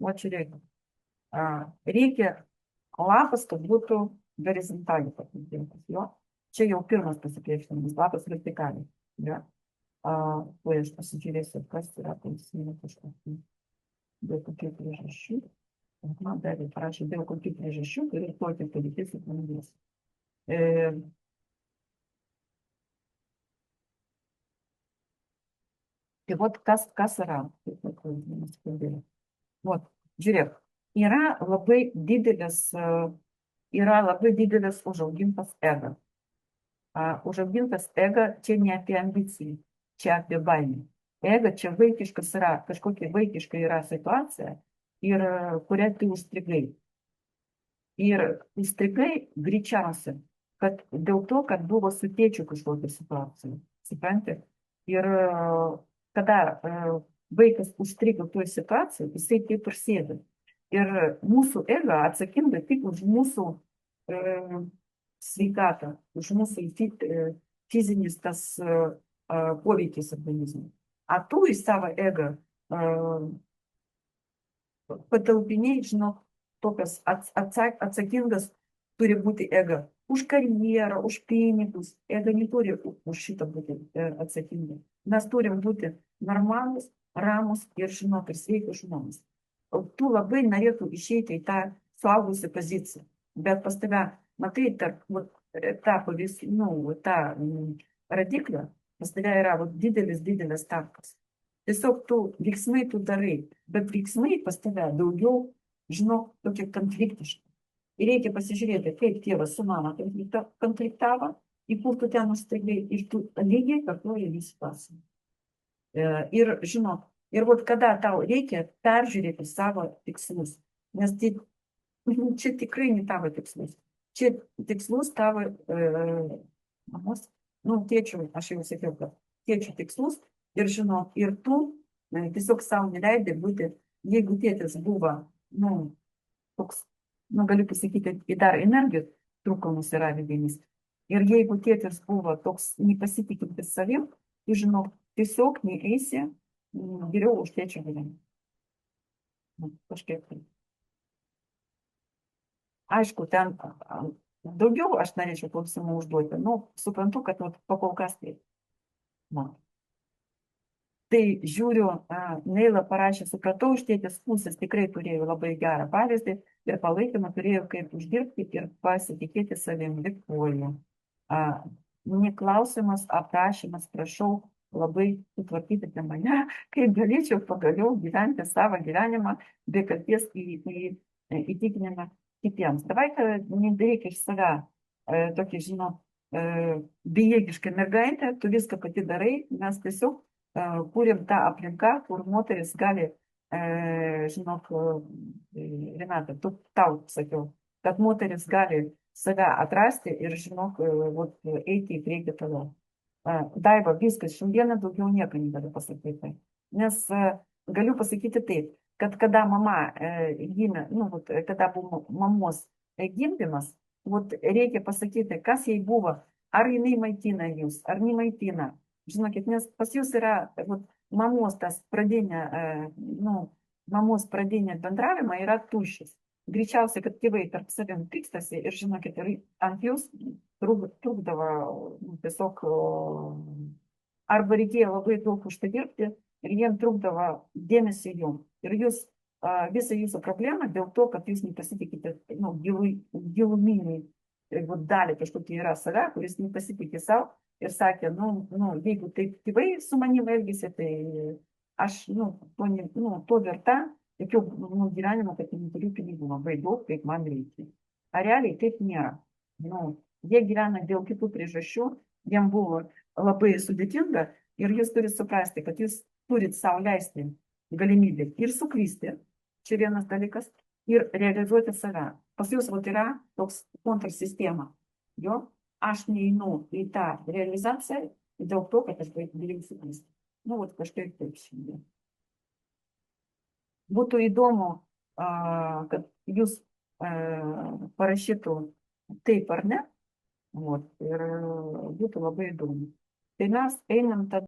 va čia reikia. Reikia lapas, kad būtų horizontaliai pakabintas. Jo. Čia jau pirmas pasipriešinimas, lapas vertikaliai. Ja. Tuoj aš pasižiūrėsiu, kas yra taisymė kažkokių. Dėl kokių priežasčių. Man dar parašė, dėl kokių priežasčių, ir tokį padėtis ir panagės. Tai vat kas yra? Vat, žiūrėk, yra labai didelis užaugintas ego. Užaugintas ego čia ne apie ambiciją, čia apie baimę. Ego čia vaikiškas yra, kažkokia vaikiška yra situacija, ir kurią tu užstrigai. Ir užstrigai greičiausia, kad dėl to, kad buvo su tėčiu kažkokia situacija. Supranti? Ir kada vaikas užstrigo toj situacijai, jisai taip ir sėdi. Ir mūsų ego atsakinga tik už mūsų sveikatą, už mūsų fizinis tas poveikis organizmui. A tu į savo ego patalpiniai, žinok, tokias atsakingas turi būti ego. Už karjerą, už pinigus. Ego neturi už šitą būti atsakinga. Mes turim būti normalus, ramus ir, žinok, ir sveikus žmonės. Tu labai norėtų išeiti į tą suaugusią poziciją. Bet pas tave, matai, tą radiklę, pas tave yra didelis takas. Tiesiog veiksmai tu darai, bet veiksmai pas tave daugiau, žinok, tokie konfliktiški. Ir reikia pasižiūrėti, kaip tėvas su mama konfliktavo, į kur tu ten užstrigai, ir tu lygiai kartuoji visą pasą. Ir, žinok, ir vat kada tau reikia peržiūrėti savo tikslus, nes čia tikrai ne tavo tikslus. Čia tikslus tavo mamos, tėčių, aš jau sakiau, kad tėčių tikslus, ir žinok, ir tu tiesiog savo neleidai būti, jeigu tėtis buvo, toks, galiu pasakyti, dar energijos trūkumus yra vidinis. Ir jeigu tėtis buvo toks nepasitikintis savim, tai žinok, tiesiog neeisi geriau už tėčio gyvenimą. Kažkiek tai. Aišku, ten daugiau aš norėčiau klausimų užduoti, suprantu, kad pakol kas tai. Tai žiūriu, Neila parašė, supratau, iš tėtės pusės tikrai turėjau labai gerą pavyzdį ir palaikymą turėjau kaip uždirbti ir pasitikėti savim. Dėkuoju. Neklausimas, aprašymas, prašau labai sutvarkyti mane, kaip galėčiau pagaliau gyventi savo gyvenimą be kalties įtikinimą kitiems. Davai, kad nebereikia iš save tokį, žinot, bejėgišką mergaitę, tu viską pati darai, mes tiesiog kūrėm tą aplinką, kur moteris gali, žinok, Renata, tau sakiau, kad moteris gali save atrasti ir, žinok, eiti į priekį toliau. Daiva, viskas, šiandieną daugiau nieko negaliu pasakyti. Nes galiu pasakyti taip, kad kada mama gimė, kada buvo mamos gimdymas, reikia pasakyti, kas jai buvo, ar jinai maitina jūs, ar nemaitina. Žinokit, nes pas jūs yra mamos pradinė bendravimą yra tuščias. Greičiausiai, kad tėvai tarp savim pykstasi ir, žinokit, ant jūs trukdavo tiesiog, arba reikėjo labai daug uždirbti ir jiem trukdavo dėmesį jum. Ir jūs visą jūsų problemą dėl to, kad jūs nepasitikite giluminiai dalį kažkokia yra save, kuris nepasitikė savo ir sakė, jeigu taip tėvai su manim elgėsi, tai aš, to verta, tokių gyvenimo, kad neturiu pinigų labai daug, kaip man reikia. Ar realiai taip nėra. Jie gyvena dėl kitų priežasčių, jiem buvo labai sudėtinga ir jūs turite suprasti, kad jūs turite savo leisti galimybę ir suklysti, čia vienas dalykas, ir realizuoti save. Pas jūs yra toks kontrasistema. Aš neinu į tą realizaciją dėl to, kad aš bijau suklysti. Kažkaip taip šiandien. Būtų įdomu, kad jūs parašytų taip ar ne, ir būtų labai įdomu. Tai mes einam tada.